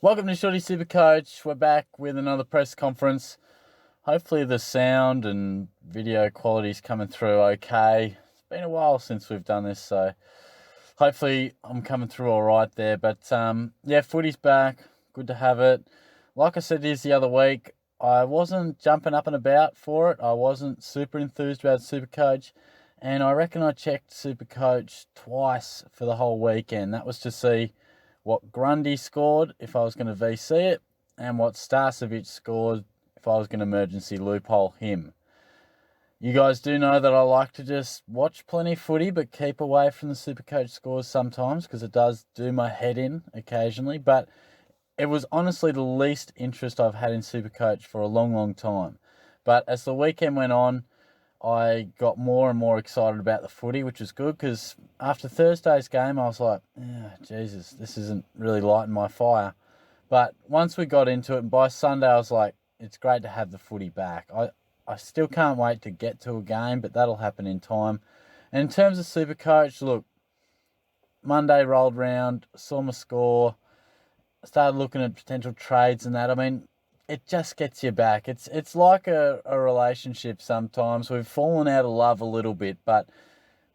Welcome to Shorty SuperCoach. We're back with another press conference. Hopefully the sound and video quality is coming through okay. It's been a while since we've done this, so hopefully I'm coming through all right there. But yeah, footy's back. Good to have it. Like I said the other week, I wasn't jumping up and about for it. I wasn't super enthused about SuperCoach. And I reckon I checked SuperCoach twice for the whole weekend. That was to see what Grundy scored if I was going to VC it, and what Starcevic scored if I was going to emergency loophole him. You guys do know that I like to just watch plenty of footy, but keep away from the SuperCoach scores sometimes because it does do my head in occasionally. But it was honestly the least interest I've had in SuperCoach for a long, long time. But as the weekend went on, I got more and more excited about the footy, which was good because after Thursday's game, I was like, Jesus, this isn't really lighting my fire. But once we got into it, and by Sunday, I was like, it's great to have the footy back. I still can't wait to get to a game, but that'll happen in time. And in terms of SuperCoach, look, Monday rolled round, saw my score, started looking at potential trades and that. I mean, it just gets you back. It's like a relationship sometimes. We've fallen out of love a little bit, but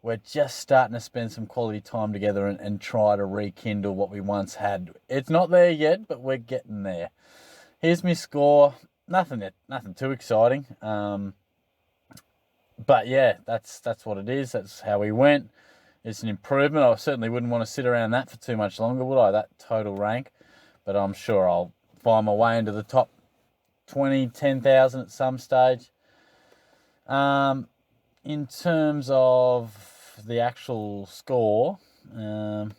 we're just starting to spend some quality time together and try to rekindle what we once had. It's not there yet, but we're getting there. Here's my score. Nothing too exciting. But yeah, that's what it is. That's how we went. It's an improvement. I certainly wouldn't want to sit around that for too much longer, would I? That total rank. But I'm sure I'll find my way into the top 20, 10,000 at some stage. In terms of the actual score, or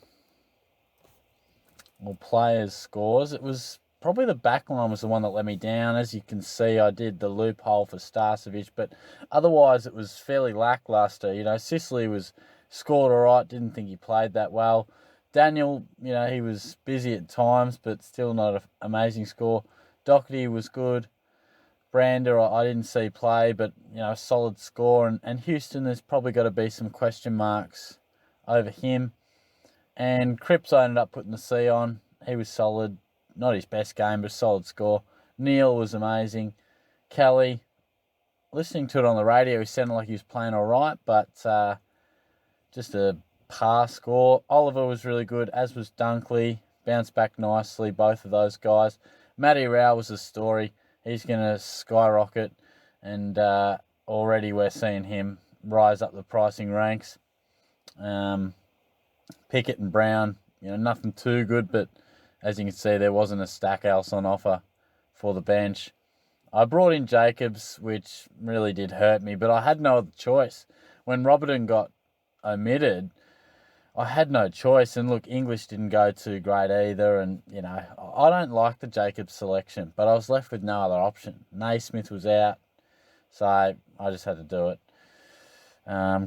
players' scores, it was probably the back line was the one that let me down. As you can see, I did the loophole for Starcevic, but otherwise it was fairly lackluster. Sicily was scored all right, didn't think he played that well. Daniel, he was busy at times, but still not an amazing score. Doherty was good. Brander, I didn't see play, but, a solid score. And Houston, there's probably got to be some question marks over him. And Cripps, I ended up putting the C on. He was solid. Not his best game, but a solid score. Neil was amazing. Kelly, listening to it on the radio, he sounded like he was playing all right, but just a par score. Oliver was really good, as was Dunkley. Bounced back nicely, both of those guys. Matty Rao was a story. He's going to skyrocket, and already we're seeing him rise up the pricing ranks. Pickett and Brown, nothing too good, but as you can see, there wasn't a stack else on offer for the bench. I brought in Jacobs, which really did hurt me, but I had no other choice. When Robertson got omitted, I had no choice. And look, English didn't go too great either. And, I don't like the Jacobs selection, but I was left with no other option. Naismith was out, so I just had to do it.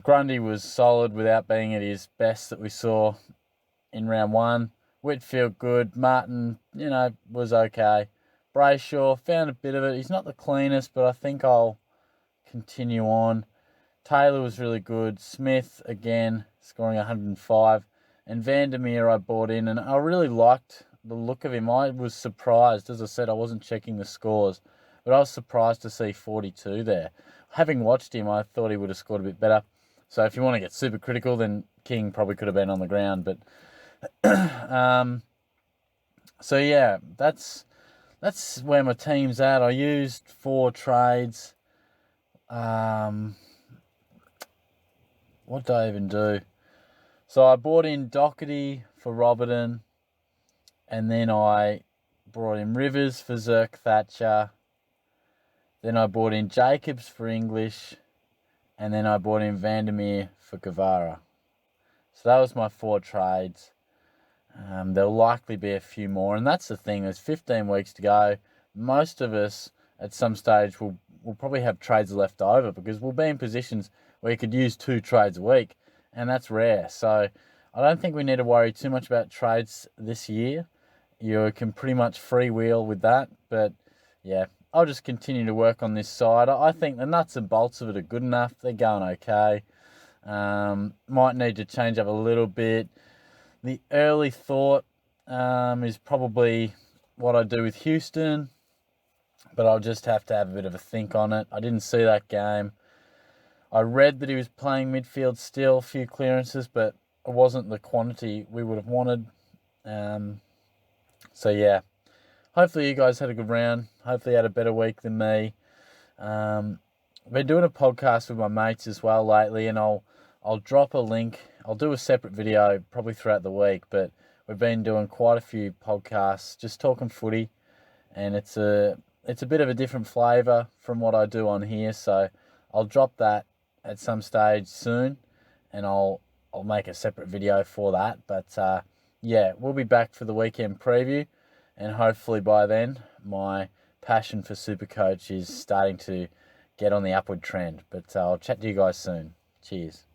Grundy was solid without being at his best that we saw in round one. Whitfield good. Martin, was okay. Brayshaw, found a bit of it. He's not the cleanest, but I think I'll continue on. Taylor was really good. Smith, again, scoring 105. And Vandermeer I bought in, and I really liked the look of him. I was surprised. As I said, I wasn't checking the scores, but I was surprised to see 42 there. Having watched him, I thought he would have scored a bit better. So if you want to get super critical, then King probably could have been on the ground. But so yeah, that's where my team's at. I used 4 trades. What did I even do? So I bought in Doherty for Robertson, and then I brought in Rivers for Zerk Thatcher. Then I bought in Jacobs for English, and then I bought in Vandermeer for Guevara. So that was my 4 trades. There'll likely be a few more, and that's the thing. There's 15 weeks to go. Most of us at some stage will probably have trades left over because we'll be in positions where you could use 2 trades a week, and that's rare. So I don't think we need to worry too much about trades this year. You can pretty much freewheel with that, but yeah, I'll just continue to work on this side. I think the nuts and bolts of it are good enough. They're going okay. Might need to change up a little bit. The early thought is probably what I do with Houston, but I'll just have to have a bit of a think on it. I didn't see that game. I read that he was playing midfield still, a few clearances, but it wasn't the quantity we would have wanted. So yeah, hopefully you guys had a good round. Hopefully you had a better week than me. I've been doing a podcast with my mates as well lately, and I'll drop a link. I'll do a separate video probably throughout the week, but we've been doing quite a few podcasts just talking footy, and it's a bit of a different flavour from what I do on here. So I'll drop that at some stage soon, and I'll make a separate video for that. But yeah, we'll be back for the weekend preview, and hopefully by then my passion for SuperCoach is starting to get on the upward trend. But I'll chat to you guys soon. Cheers.